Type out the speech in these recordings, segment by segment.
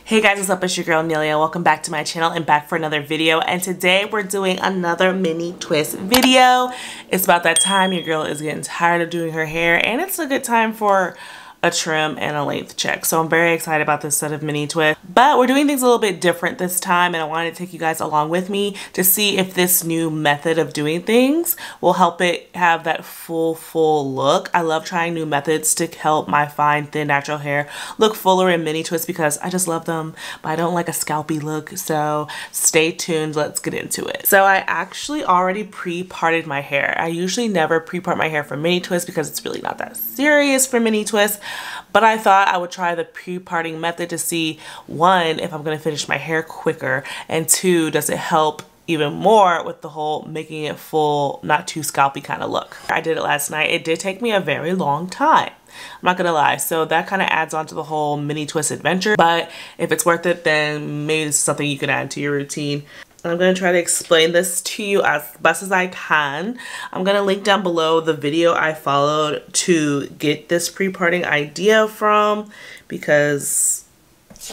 Hey guys, what's up? It's your girl Nelia. Welcome back to my channel and back for another video. And today we're doing another mini twist video. It's about that time your girl is getting tired of doing her hair, and it's a good time for a trim and a length check. So I'm very excited about this set of mini twists. But we're doing things a little bit different this time, and I wanted to take you guys along with me to see if this new method of doing things will help it have that full look. I love trying new methods to help my fine, thin, natural hair look fuller in mini twists because I just love them, but I don't like a scalpy look. So stay tuned, let's get into it. So I actually already pre-parted my hair. I usually never pre-part my hair for mini twists because it's really not that serious for mini twists. But I thought I would try the pre-parting method to see, one, if I'm going to finish my hair quicker, and two, does it help even more with the whole making it full, not too scalpy kind of look. I did it last night. It did take me a very long time, I'm not gonna lie, so that kind of adds on to the whole mini twist adventure. But if it's worth it, then maybe this is something you can add to your routine. I'm going to try to explain this to you as best as I can. I'm going to link down below the video I followed to get this pre-parting idea from, because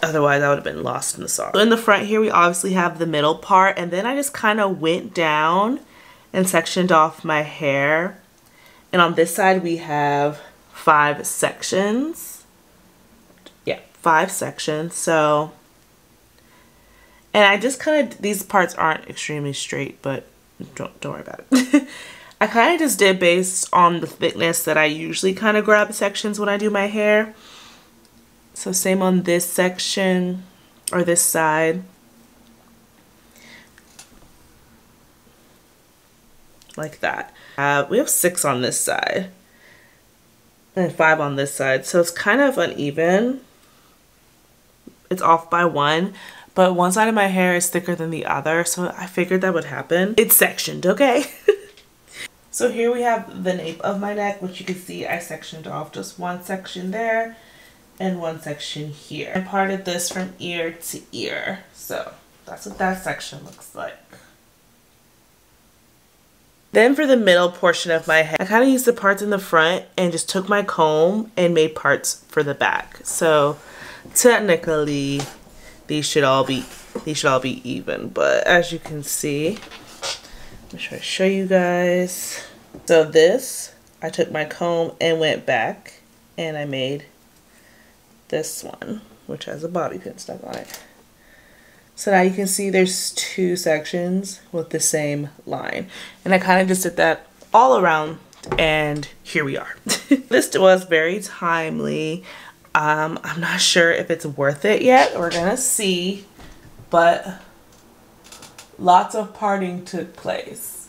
otherwise I would have been lost in the sauce. So in the front here, we obviously have the middle part, and then I just kind of went down and sectioned off my hair. And on this side, we have 5 sections. Yeah, 5 sections. So... and I just kind of, these parts aren't extremely straight, but don't worry about it. I kind of just did based on the thickness that I usually kind of grab sections when I do my hair. So same on this section, or this side. Like that. We have 6 on this side, and 5 on this side. So it's kind of uneven. It's off by 1. But one side of my hair is thicker than the other, so I figured that would happen. It's sectioned, okay? So here we have the nape of my neck, which you can see I sectioned off just 1 section there and 1 section here. I parted this from ear to ear. So that's what that section looks like. Then for the middle portion of my head, I kind of used the parts in the front and just took my comb and made parts for the back. So technically, these should all be even, but as you can see, I'm trying to show you guys. So this, I took my comb and went back, and I made this one, which has a bobby pin stuck on it. So now you can see there's 2 sections with the same line, and I kind of just did that all around, and here we are. This was very timely. I'm not sure if it's worth it yet. We're gonna see, but lots of parting took place.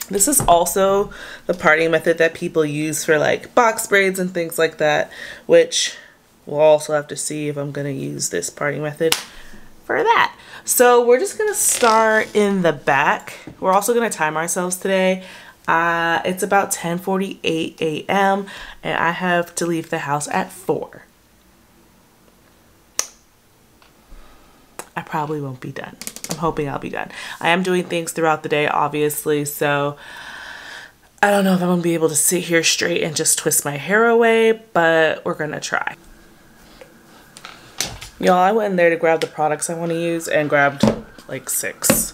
This is also the parting method that people use for like box braids and things like that, which we'll also have to see if I'm gonna use this parting method for that. So we're just gonna start in the back. We're also gonna time ourselves today. It's about 10:48 a.m. and I have to leave the house at 4. I probably won't be done. I'm hoping I'll be done. I am doing things throughout the day, obviously, so I don't know if I'm gonna be able to sit here straight and just twist my hair away, but we're gonna try. Y'all, I went in there to grab the products I want to use and grabbed like 6.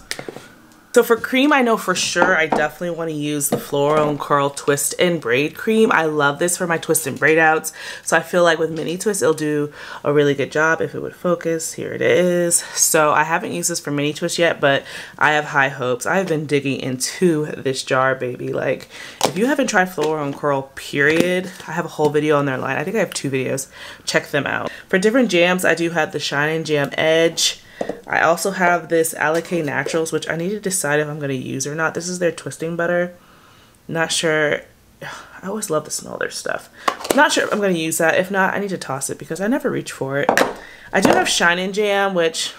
So for cream, I know for sure I definitely want to use the Floral & Curl Twist and Braid Cream. I love this for my twist and braid outs. So I feel like with mini twists, it'll do a really good job if it would focus. Here it is. So I haven't used this for mini twist yet, but I have high hopes. I've been digging into this jar, baby. Like, if you haven't tried Floral & Curl, period, I have a whole video on their line. I think I have 2 videos. Check them out. For different jams, I do have the Shine & Jam Edge. I also have this Alikay Naturals, which I need to decide if I'm going to use or not. This is their twisting butter. Not sure. I always love the smell of their stuff. Not sure if I'm going to use that. If not, I need to toss it because I never reach for it. I do have Shine & Jam, which...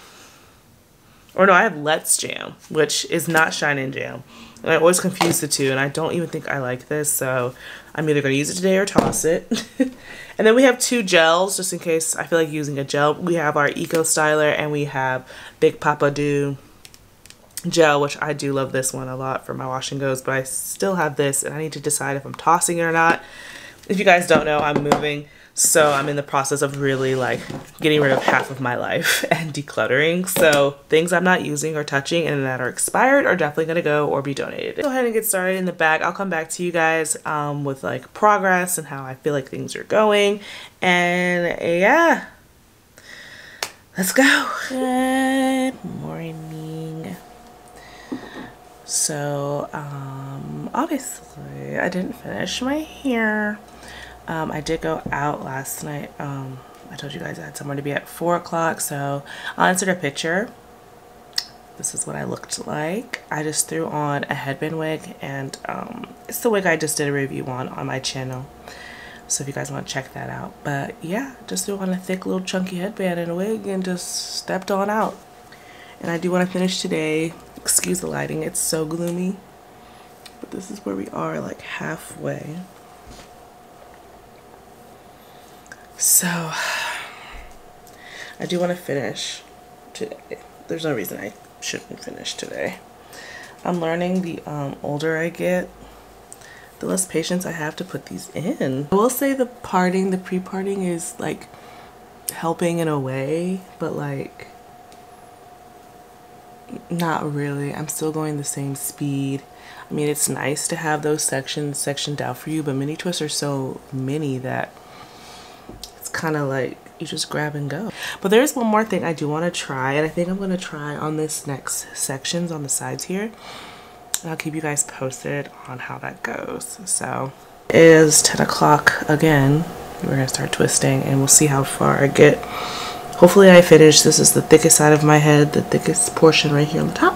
or no, I have Let's Jam, which is not Shine & Jam. And I always confuse the two, and I don't even think I like this, so I'm either going to use it today or toss it. And then we have 2 gels, just in case I feel like using a gel. We have our Eco Styler, and we have Big Papa Do gel, which I do love this one a lot for my wash and goes, but I still have this, and I need to decide if I'm tossing it or not. If you guys don't know, I'm moving, So I'm in the process of really like getting rid of half of my life and decluttering. So things I'm not using or touching and that are expired are definitely gonna go or be donated. Go ahead and get started in the back. I'll come back to you guys with like progress and how I feel like things are going. And yeah, let's go. Good morning. So obviously I didn't finish my hair. I did go out last night. I told you guys I had somewhere to be at 4 o'clock, so I'll insert a picture. This is what I looked like. I just threw on a headband wig, and it's the wig I just did a review on my channel. So if you guys want to check that out. But yeah, just threw on a thick little chunky headband and a wig and just stepped on out. And I do want to finish today. Excuse the lighting, it's so gloomy. But this is where we are, like halfway. So I do want to finish today. There's no reason I shouldn't finish today. I'm learning the older I get, the less patience I have to put these in. I will say the pre-parting is like helping in a way, but like not really. I'm still going the same speed. I mean, it's nice to have those sections sectioned out for you, but mini twists are so many that it's kind of like you just grab and go. But there's one more thing I do want to try, and I think I'm going to try on this next sections on the sides here. And I'll keep you guys posted on how that goes. So it is 10 o'clock again. We're going to start twisting and we'll see how far I get. Hopefully I finish. This is the thickest side of my head, the thickest portion right here on the top.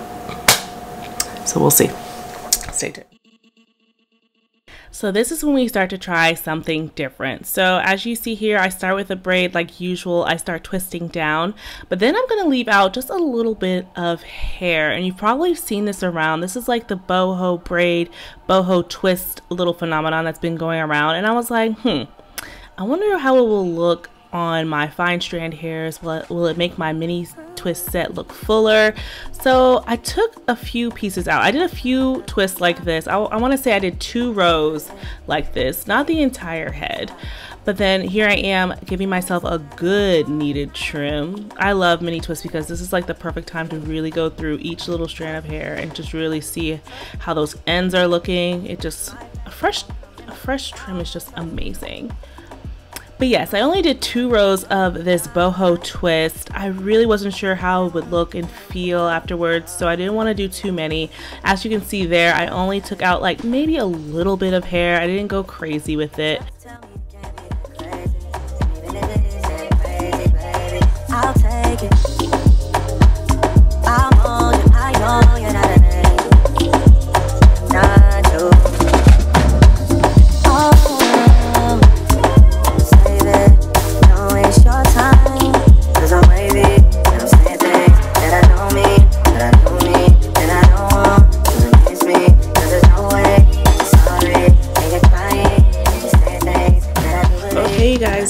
So we'll see. Stay tuned. So this is when we start to try something different. So as you see here, I start with a braid like usual. I start twisting down, but then I'm going to leave out just a little bit of hair. And you've probably seen this around. This is like the boho braid, boho twist little phenomenon that's been going around. And I was like, I wonder how it will look on my fine strand hairs. Will it make my mini twist set look fuller? So I took a few pieces out. I did a few twists like this. I want to say I did 2 rows like this, not the entire head. But then here I am giving myself a good needed trim. I love mini twists because this is like the perfect time to really go through each little strand of hair and just really see how those ends are looking. It just, a fresh trim is just amazing. But yes, I only did 2 rows of this boho twist. I really wasn't sure how it would look and feel afterwards, so I didn't want to do too many. As you can see there, I only took out like maybe a little bit of hair. I didn't go crazy with it. I'll take it. I'll hold you. I know you're not an angel. Not to.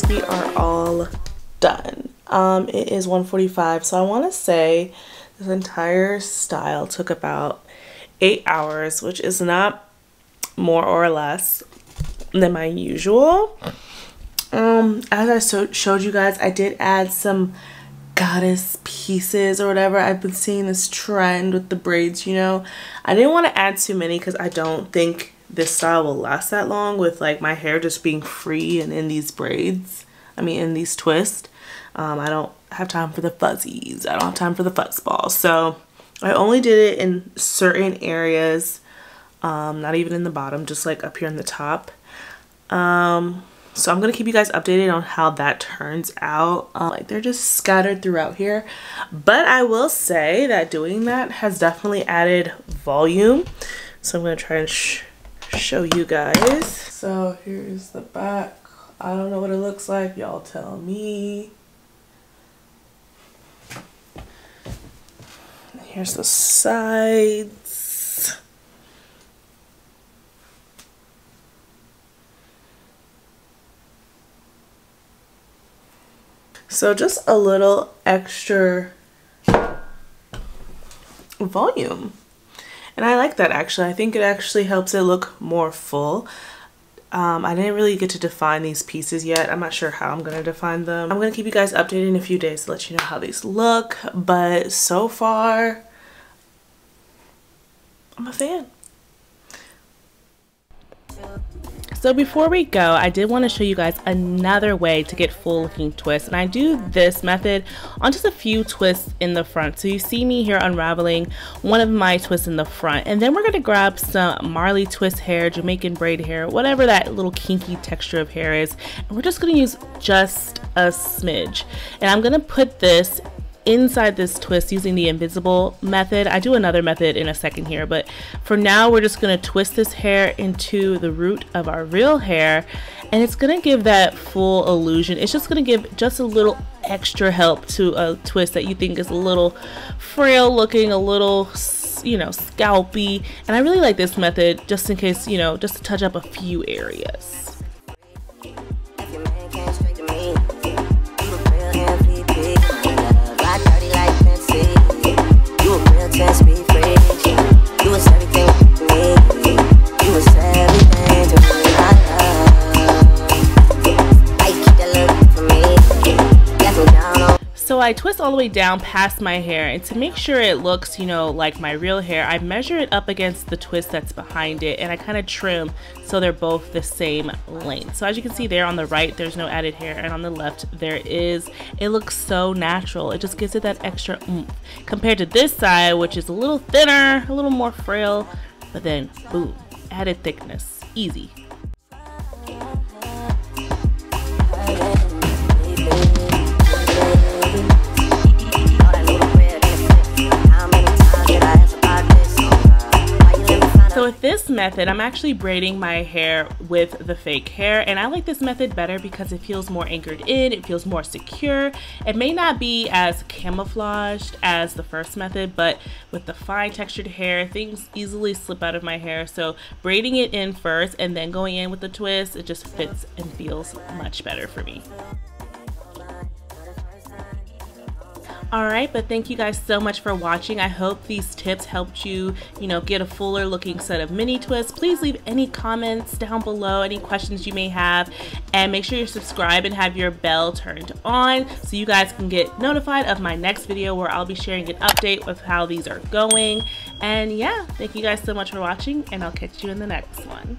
We are all done. It is 1:45, so I want to say this entire style took about 8 hours, which is not more or less than my usual. As I showed you guys, I did add some goddess pieces or whatever. I've been seeing this trend with the braids, you know. I didn't want to add too many because I don't think this style will last that long with like my hair just being free and in these braids. I mean, in these twists. I don't have time for the fuzzies. I don't have time for the fuzz balls. So I only did it in certain areas, not even in the bottom, just like up here in the top. So I'm going to keep you guys updated on how that turns out. Like they're just scattered throughout here. But I will say that doing that has definitely added volume. So I'm going to try and show you guys. So here is the back. I don't know what it looks like. Y'all tell me. Here's the sides. So just a little extra volume. And I like that actually. I think it actually helps it look more full. I didn't really get to define these pieces yet. I'm not sure how I'm gonna define them. I'm gonna keep you guys updated in a few days to let you know how these look, but so far, I'm a fan. So before we go, I did want to show you guys another way to get full looking twists, and I do this method on just a few twists in the front. So you see me here unraveling one of my twists in the front, and then we're going to grab some Marley twist hair, Jamaican braid hair, whatever that little kinky texture of hair is, and we're just going to use just a smidge. And I'm going to put this inside this twist using the invisible method. I do another method in a second here, but for now we're just going to twist this hair into the root of our real hair, and it's going to give that full illusion. It's just going to give just a little extra help to a twist that you think is a little frail looking, a little, you know, scalpy. And I really like this method just in case, you know, just to touch up a few areas. So I twist all the way down past my hair, and to make sure it looks, you know, like my real hair, I measure it up against the twist that's behind it, and I kind of trim so they're both the same length. So as you can see there on the right, there's no added hair, and on the left there is. It looks so natural. It just gives it that extra oomph compared to this side, which is a little thinner, a little more frail, but then boom, added thickness, easy. So with this method, I'm actually braiding my hair with the fake hair, and I like this method better because it feels more anchored in, it feels more secure. It may not be as camouflaged as the first method, but with the fine textured hair, things easily slip out of my hair. So braiding it in first and then going in with the twist, it just fits and feels much better for me. Alright, but thank you guys so much for watching. I hope these tips helped you, get a fuller looking set of mini twists. Please leave any comments down below, any questions you may have, and make sure you're subscribed and have your bell turned on so you guys can get notified of my next video where I'll be sharing an update with how these are going. And yeah, thank you guys so much for watching, and I'll catch you in the next one.